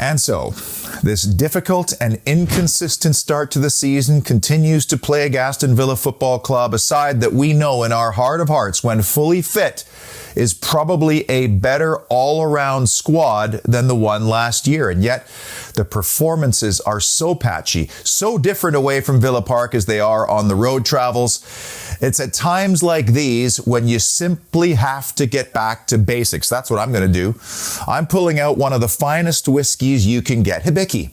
And so, this difficult and inconsistent start to the season continues to plague Aston Villa Football Club, a side that we know in our heart of hearts, when fully fit, is probably a better all-around squad than the one last year. And yet, the performances are so patchy, so different away from Villa Park as they are on the road travels. It's at times like these when you simply have to get back to basics. That's what I'm going to do. I'm pulling out one of the finest whiskeys you can get, Hibiki.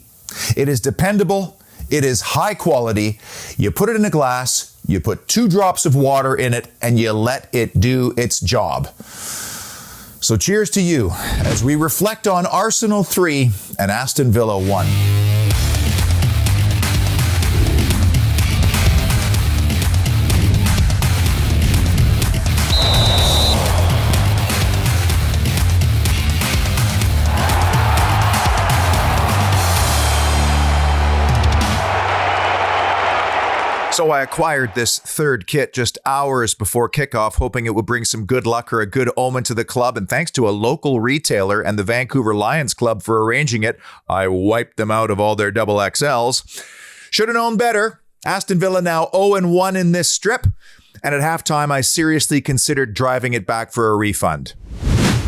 It is dependable. It is high quality. You put it in a glass, you put 2 drops of water in it, and you let it do its job. So cheers to you as we reflect on Arsenal 3 and Aston Villa 1. So I acquired this third kit just hours before kickoff, hoping it would bring some good luck or a good omen to the club. And thanks to a local retailer and the Vancouver Lions Club for arranging it, I wiped them out of all their double XLs. Should have known better. Aston Villa now 0-1 in this strip. And at halftime, I seriously considered driving it back for a refund.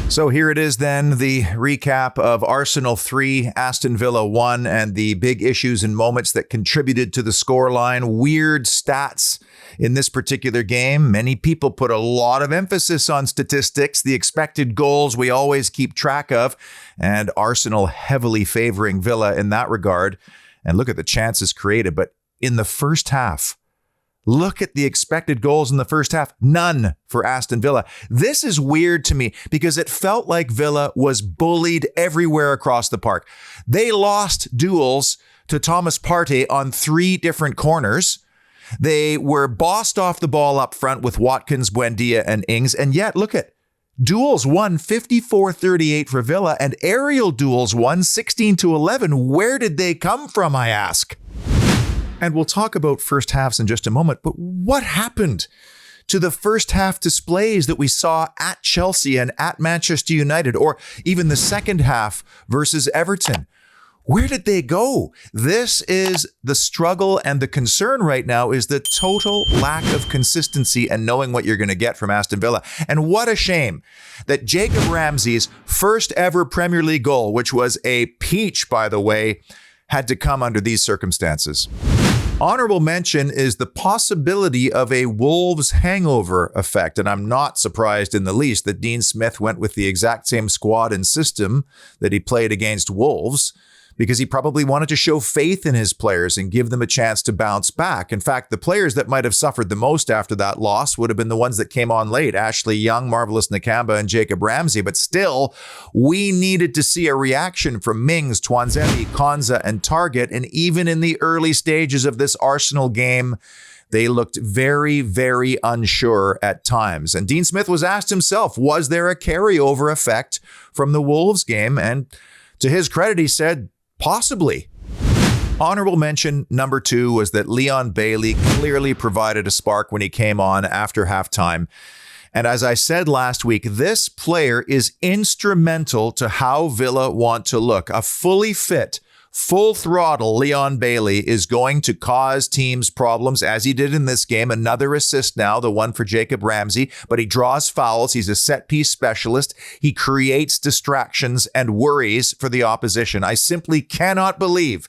So here it is then, the recap of Arsenal 3, Aston Villa 1, and the big issues and moments that contributed to the scoreline. Weird stats in this particular game. Many people put a lot of emphasis on statistics, the expected goals we always keep track of, and Arsenal heavily favoring Villa in that regard. And look at the chances created. But in the first half, look at the expected goals in the first half. None for Aston Villa. This is weird to me because it felt like Villa was bullied everywhere across the park. They lost duels to Thomas Partey on 3 different corners. They were bossed off the ball up front with Watkins, Buendia, and Ings. And yet, look at duels won 54-38 for Villa and aerial duels won 16-11. Where did they come from, I ask? And we'll talk about first halves in just a moment, but what happened to the first half displays that we saw at Chelsea and at Manchester United, or even the second half versus Everton? Where did they go? This is the struggle, and the concern right now is the total lack of consistency and knowing what you're going to get from Aston Villa. And what a shame that Jacob Ramsey's first ever Premier League goal, which was a peach, by the way, had to come under these circumstances. Honorable mention is the possibility of a Wolves hangover effect, and I'm not surprised in the least that Dean Smith went with the exact same squad and system that he played against Wolves, because he probably wanted to show faith in his players and give them a chance to bounce back. In fact, the players that might have suffered the most after that loss would have been the ones that came on late: Ashley Young, Marvelous Nakamba, and Jacob Ramsey. But still, we needed to see a reaction from Mings, Twanzebe, Konza, and Target. And even in the early stages of this Arsenal game, they looked very, very unsure at times. And Dean Smith was asked himself, was there a carryover effect from the Wolves game? And to his credit, he said, possibly. Honorable mention number 2 was that Leon Bailey clearly provided a spark when he came on after halftime. And as I said last week, this player is instrumental to how Villa want to look. A fully fit, full throttle Leon Bailey is going to cause teams problems, as he did in this game. Another assist now, the one for Jacob Ramsey, but he draws fouls. He's a set piece specialist. He creates distractions and worries for the opposition. I simply cannot believe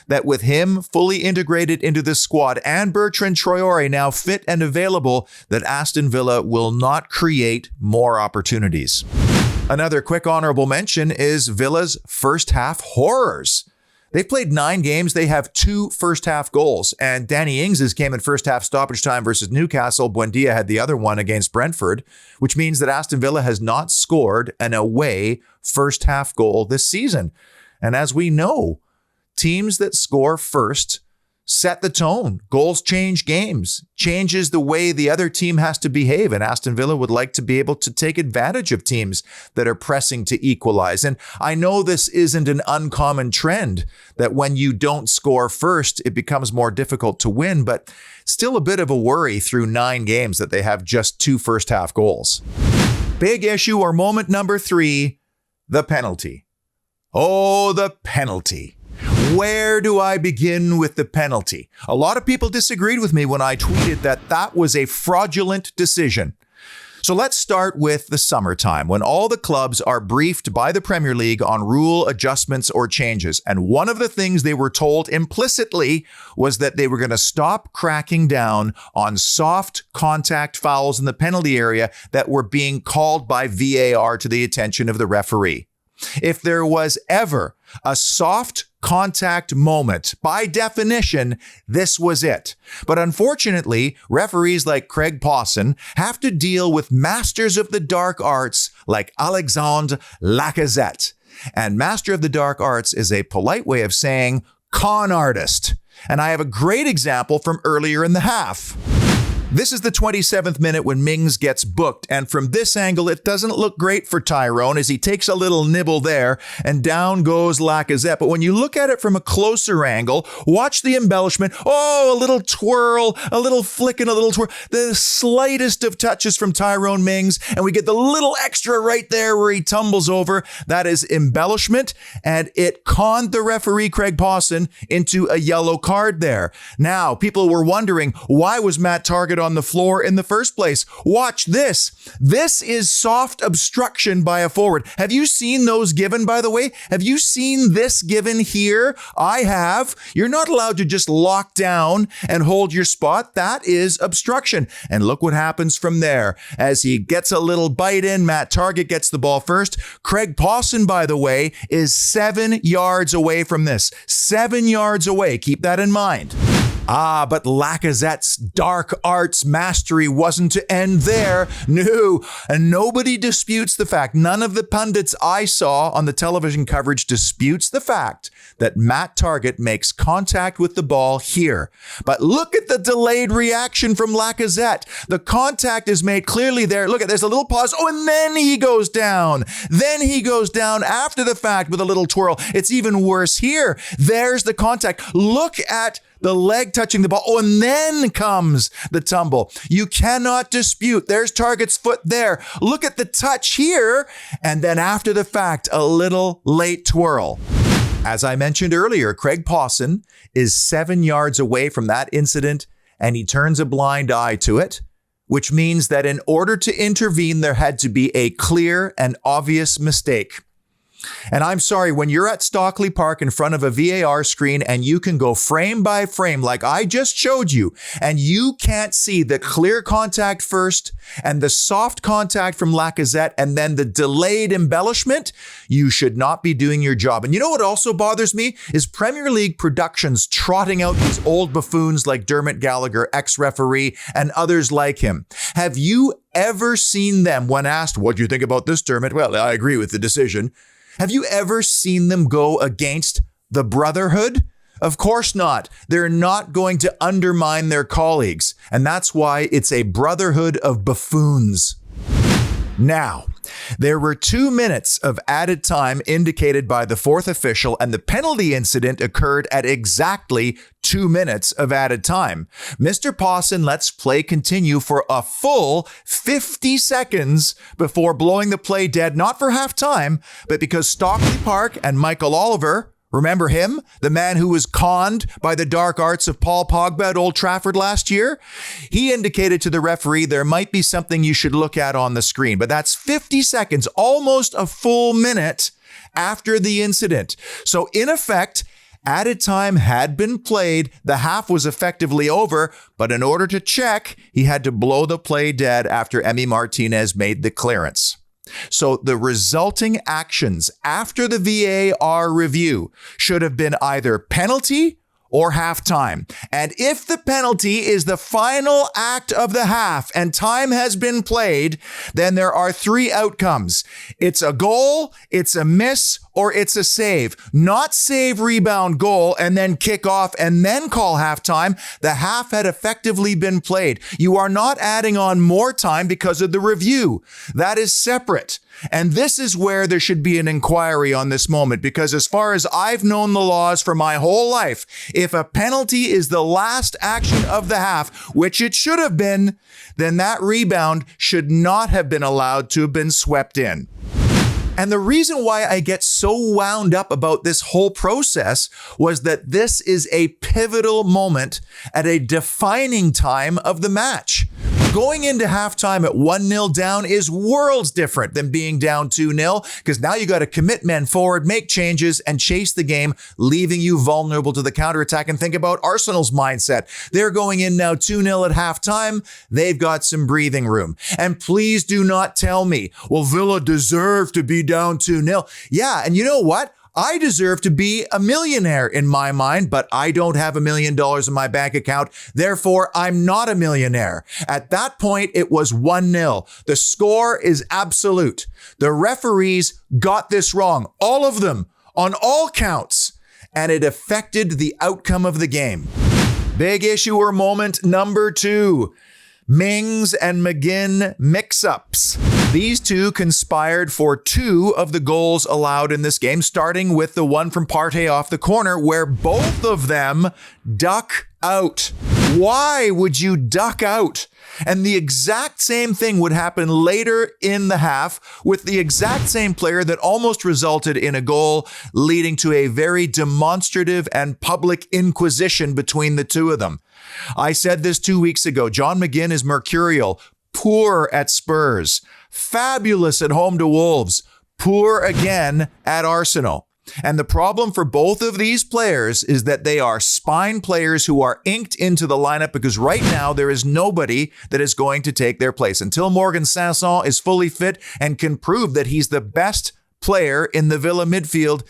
that with him fully integrated into the squad and Bertrand Traore now fit and available, that Aston Villa will not create more opportunities. Another quick honorable mention is Villa's first half horrors. They've played 9 games. They have 2 first half goals. And Danny Ings' came in first half stoppage time versus Newcastle. Buendia had the other one against Brentford, which means that Aston Villa has not scored an away first half goal this season. And as we know, teams that score first set the tone. Goals change games, changes the way the other team has to behave. And Aston Villa would like to be able to take advantage of teams that are pressing to equalize. And I know this isn't an uncommon trend, that when you don't score first, it becomes more difficult to win, but still a bit of a worry through 9 games that they have just 2 first half goals. Big issue or moment number 3, the penalty. Oh, the penalty. Where do I begin with the penalty? A lot of people disagreed with me when I tweeted that that was a fraudulent decision. So let's start with the summertime, when all the clubs are briefed by the Premier League on rule adjustments or changes. And one of the things they were told implicitly was that they were going to stop cracking down on soft contact fouls in the penalty area that were being called by VAR to the attention of the referee. If there was ever a soft contact moment, by definition, this was it. But unfortunately, referees like Craig Pawson have to deal with masters of the dark arts like Alexandre Lacazette. And master of the dark arts is a polite way of saying con artist. And I have a great example from earlier in the half. This is the 27th minute when Mings gets booked, and from this angle, it doesn't look great for Tyrone as he takes a little nibble there, and down goes Lacazette. But when you look at it from a closer angle, watch the embellishment. Oh, a little twirl, a little flick and a little twirl. The slightest of touches from Tyrone Mings, and we get the little extra right there where he tumbles over. That is embellishment, and it conned the referee, Craig Pawson, into a yellow card there. Now, people were wondering, why was Matt Targett on the floor in the first place? Watch this. This is soft obstruction by a forward. Have you seen those given, by the way? Have you seen this given here? I have. You're not allowed to just lock down and hold your spot. That is obstruction. And look what happens from there. As he gets a little bite in, Matt Targett gets the ball first. Craig Pawson, by the way, is 7 yards away from this. 7 yards away. Keep that in mind. But Lacazette's dark arts mastery wasn't to end there. No, and nobody disputes the fact, none of the pundits I saw on the television coverage disputes the fact that Matt Targett makes contact with the ball here. But look at the delayed reaction from Lacazette. The contact is made clearly there. Look at, there's a little pause. Oh, and then he goes down. Then he goes down after the fact with a little twirl. It's even worse here. There's the contact. Look at the leg touching the ball. Oh, and then comes the tumble. You cannot dispute. There's Targett's foot there. Look at the touch here. And then after the fact, a little late twirl. As I mentioned earlier, Craig Pawson is 7 yards away from that incident, and he turns a blind eye to it, which means that in order to intervene, there had to be a clear and obvious mistake. And I'm sorry, when you're at Stockley Park in front of a VAR screen and you can go frame by frame like I just showed you, and you can't see the clear contact first and the soft contact from Lacazette and then the delayed embellishment, you should not be doing your job. And you know what also bothers me is Premier League productions trotting out these old buffoons like Dermot Gallagher, ex-referee, and others like him. Have you ever seen them when asked, what do you think about this, Dermot? Well, I agree with the decision. Have you ever seen them go against the brotherhood? Of course not. They're not going to undermine their colleagues. And that's why it's a brotherhood of buffoons. Now, there were 2 minutes of added time indicated by the fourth official, and the penalty incident occurred at exactly 2 minutes of added time. Mr. Pawson lets play continue for a full 50 seconds before blowing the play dead, not for halftime, but because Stockley Park and Michael Oliver, remember him? The man who was conned by the dark arts of Paul Pogba at Old Trafford last year? He indicated to the referee there might be something you should look at on the screen, but that's 50 seconds, almost a full minute after the incident. So in effect, added time had been played, the half was effectively over, but in order to check, he had to blow the play dead after Emi Martinez made the clearance. So the resulting actions after the VAR review should have been either penalty or halftime. And if the penalty is the final act of the half and time has been played, then there are 3 outcomes. It's a goal, it's a miss, or it's a save. Not save, rebound, goal, and then kick off and then call halftime. The half had effectively been played. You are not adding on more time because of the review. That is separate. And this is where there should be an inquiry on this moment, because as far as I've known the laws for my whole life, if a penalty is the last action of the half, which it should have been, then that rebound should not have been allowed to have been swept in. And the reason why I get so wound up about this whole process was that this is a pivotal moment at a defining time of the match. Going into halftime at 1-0 down is worlds different than being down 2-0, because now you got to commit men forward, make changes, and chase the game, leaving you vulnerable to the counterattack. And think about Arsenal's mindset. They're going in now 2-0 at halftime. They've got some breathing room. And please do not tell me, well, Villa deserve to be down 2-0. Yeah, and you know what? I deserve to be a millionaire in my mind, but I don't have $1 million in my bank account. Therefore, I'm not a millionaire. At that point, it was 1-0. The score is absolute. The referees got this wrong, all of them, on all counts, and it affected the outcome of the game. Big issue or moment number 2. Mings and McGinn mix-ups. These two conspired for 2 of the goals allowed in this game, starting with the one from Partey off the corner, where both of them duck out. Why would you duck out? And the exact same thing would happen later in the half with the exact same player that almost resulted in a goal, leading to a very demonstrative and public inquisition between the two of them. I said this 2 weeks ago. John McGinn is mercurial, poor at Spurs, fabulous at home to Wolves, poor again at Arsenal. And the problem for both of these players is that they are spine players who are inked into the lineup, because right now there is nobody that is going to take their place until Morgan Sanson is fully fit and can prove that he's the best player in the Villa midfield.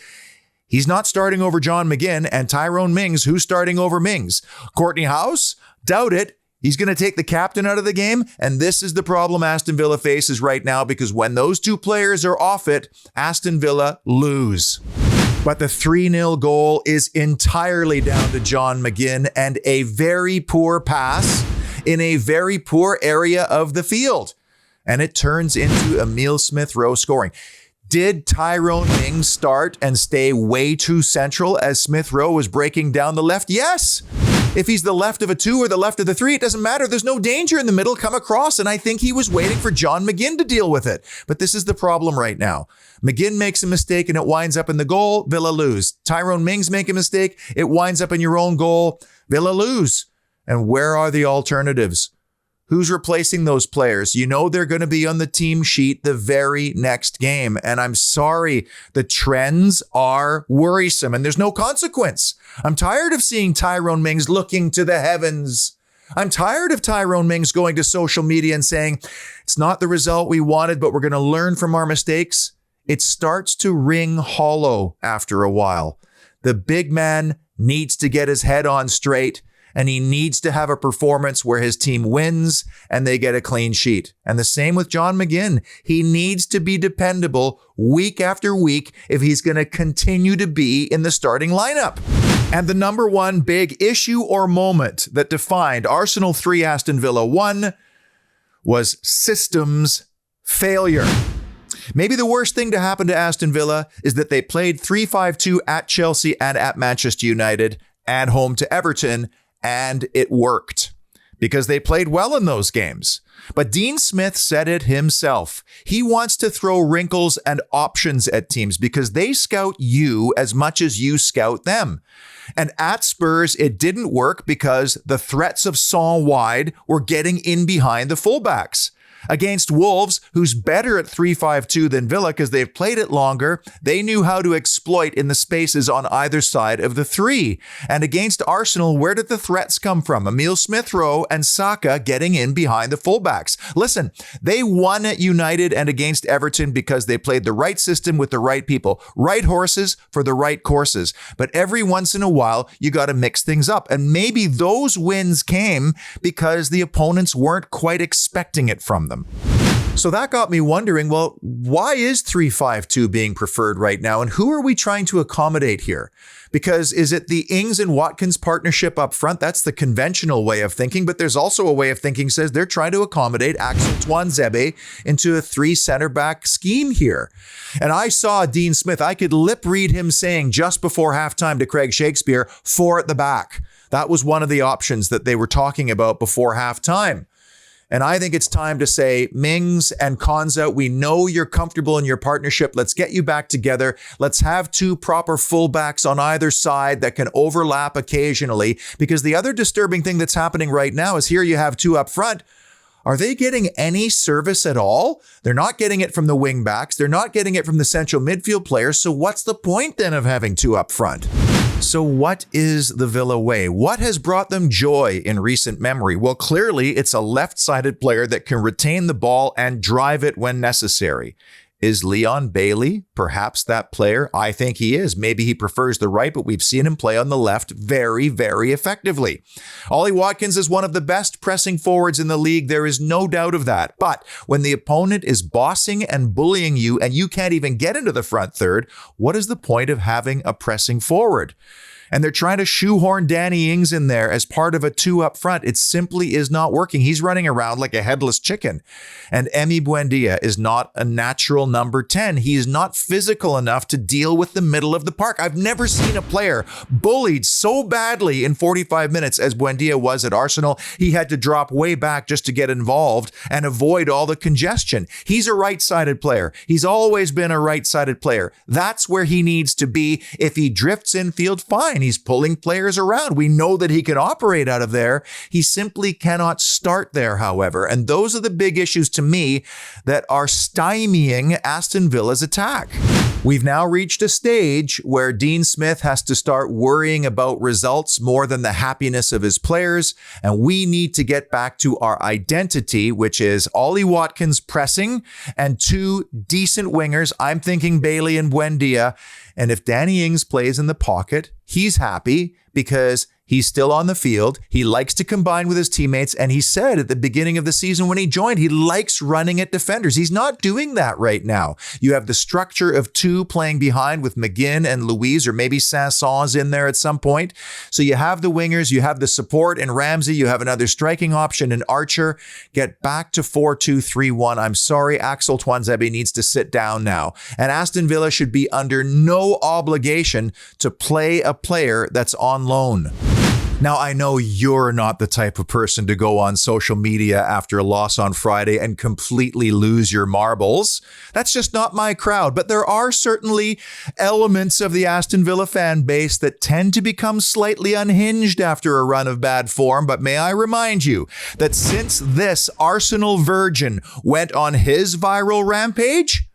He's not starting over John McGinn, and Tyrone Mings, who's starting over Mings? Courtney House? Doubt it. He's going to take the captain out of the game, and this is the problem Aston Villa faces right now, because when those two players are off it, Aston Villa lose. But the 3-0 goal is entirely down to John McGinn and a very poor pass in a very poor area of the field. And it turns into Emile Smith-Rowe scoring. Did Tyrone Mings start and stay way too central as Smith-Rowe was breaking down the left? Yes. If he's the left of a 2 or the left of the 3, it doesn't matter. There's no danger in the middle. Come across. And I think he was waiting for John McGinn to deal with it. But this is the problem right now. McGinn makes a mistake and it winds up in the goal. Villa lose. Tyrone Mings make a mistake. It winds up in your own goal. Villa lose. And where are the alternatives? Who's replacing those players? You know they're going to be on the team sheet the very next game. And I'm sorry, the trends are worrisome and there's no consequence. I'm tired of seeing Tyrone Mings looking to the heavens. I'm tired of Tyrone Mings going to social media and saying, it's not the result we wanted, but we're going to learn from our mistakes. It starts to ring hollow after a while. The big man needs to get his head on straight. And he needs to have a performance where his team wins and they get a clean sheet. And the same with John McGinn. He needs to be dependable week after week if he's going to continue to be in the starting lineup. And the number one big issue or moment that defined Arsenal 3, Aston Villa 1 was systems failure. Maybe the worst thing to happen to Aston Villa is that they played 3-5-2 at Chelsea and at Manchester United, at home to Everton, and it worked because they played well in those games. But Dean Smith said it himself. He wants to throw wrinkles and options at teams because they scout you as much as you scout them. And at Spurs, it didn't work because the threats of Son wide were getting in behind the fullbacks. Against Wolves, who's better at 3-5-2 than Villa because they've played it longer, they knew how to exploit in the spaces on either side of the 3. And against Arsenal, where did the threats come from? Emile Smith-Rowe and Saka getting in behind the fullbacks. Listen, they won at United and against Everton because they played the right system with the right people, right horses for the right courses. But every once in a while, you got to mix things up. And maybe those wins came because the opponents weren't quite expecting it from them. So that got me wondering, well, why is 3-5-2 being preferred right now? And who are we trying to accommodate here? Because is it the Ings and Watkins partnership up front? That's the conventional way of thinking. But there's also a way of thinking says they're trying to accommodate Axel Tuanzebe into a 3 center back scheme here. And I saw Dean Smith. I could lip read him saying just before halftime to Craig Shakespeare, 4 at the back. That was one of the options that they were talking about before halftime. And I think it's time to say, Mings and Konza, we know you're comfortable in your partnership. Let's get you back together. Let's have two proper fullbacks on either side that can overlap occasionally. Because the other disturbing thing that's happening right now is here you have two up front. Are they getting any service at all? They're not getting it from the wing backs. They're not getting it from the central midfield players. So what's the point then of having two up front? So what is the Villa way? What has brought them joy in recent memory? Well, clearly it's a left-sided player that can retain the ball and drive it when necessary. Is Leon Bailey perhaps that player? I think he is. Maybe he prefers the right, but we've seen him play on the left very, very effectively. Ollie Watkins is one of the best pressing forwards in the league. There is no doubt of that. But when the opponent is bossing and bullying you and you can't even get into the front third, what is the point of having a pressing forward? And they're trying to shoehorn Danny Ings in there as part of a two up front. It simply is not working. He's running around like a headless chicken. And Emi Buendia is not a natural number 10. He is not physical enough to deal with the middle of the park. I've never seen a player bullied so badly in 45 minutes as Buendia was at Arsenal. He had to drop way back just to get involved and avoid all the congestion. He's a right-sided player. He's always been a right-sided player. That's where he needs to be. If he drifts infield, fine. He's pulling players around. We know that he can operate out of there. He simply cannot start there, however. And those are the big issues to me that are stymieing Aston Villa's attack. We've now reached a stage where Dean Smith has to start worrying about results more than the happiness of his players. And we need to get back to our identity, which is Ollie Watkins pressing and two decent wingers. I'm thinking Bailey and Buendia. And if Danny Ings plays in the pocket, he's happy because he's still on the field. He likes to combine with his teammates. And he said at the beginning of the season when he joined, he likes running at defenders. He's not doing that right now. You have the structure of two playing behind with McGinn and Louise, or maybe Sanson's in there at some point. So you have the wingers, you have the support in Ramsey, you have another striking option in Archer. Get back to 4-2-3-1. I'm sorry, Axel Tuanzebe needs to sit down now. And Aston Villa should be under no obligation to play a player that's on loan. Now, I know you're not the type of person to go on social media after a loss on Friday and completely lose your marbles. That's just not my crowd. But there are certainly elements of the Aston Villa fan base that tend to become slightly unhinged after a run of bad form. But may I remind you that since this Arsenal virgin went on his viral rampage,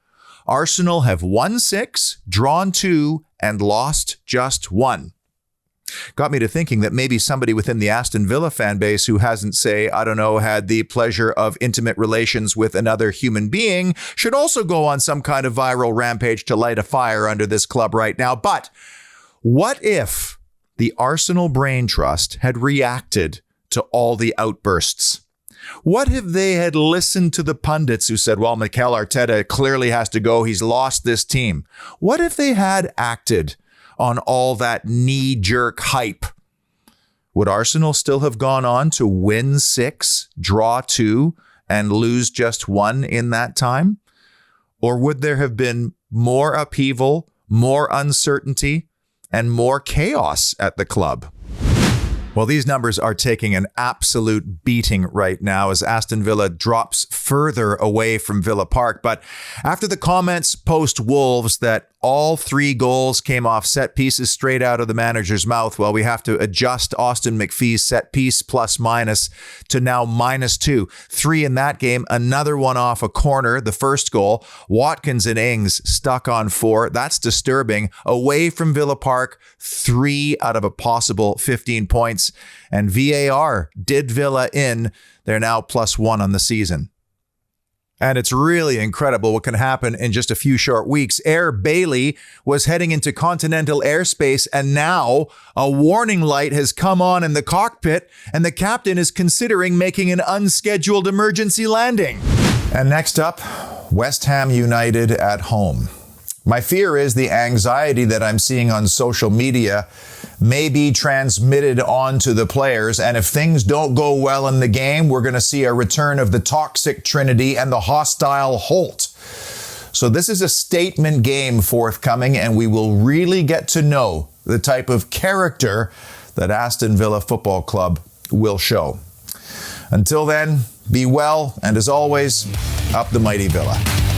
Arsenal have won 6, drawn 2, and lost just 1. Got me to thinking that maybe somebody within the Aston Villa fan base who hasn't, say, I don't know, had the pleasure of intimate relations with another human being should also go on some kind of viral rampage to light a fire under this club right now. But what if the Arsenal Brain Trust had reacted to all the outbursts? What if they had listened to the pundits who said, well, Mikel Arteta clearly has to go. He's lost this team. What if they had acted on all that knee-jerk hype? Would Arsenal still have gone on to win 6, draw 2, and lose just 1 in that time? Or would there have been more upheaval, more uncertainty, and more chaos at the club? Well, these numbers are taking an absolute beating right now as Aston Villa drops further away from Villa Park. But after the comments post-Wolves that all 3 goals came off set pieces straight out of the manager's mouth, well, we have to adjust Austin McPhee's set piece plus minus to now -2. 3 in that game, another one off a corner, the first goal. Watkins and Ings stuck on 4. That's disturbing. Away from Villa Park, 3 out of a possible 15 points. And VAR did Villa in. They're now +1 on the season. And it's really incredible what can happen in just a few short weeks. Air Bailey was heading into continental airspace, and now a warning light has come on in the cockpit, and the captain is considering making an unscheduled emergency landing. And next up, West Ham United at home. My fear is the anxiety that I'm seeing on social media may be transmitted onto the players. And if things don't go well in the game, we're going to see a return of the toxic Trinity and the hostile Holt. So this is a statement game forthcoming, and we will really get to know the type of character that Aston Villa Football Club will show. Until then, Be well, and as always, up the mighty Villa.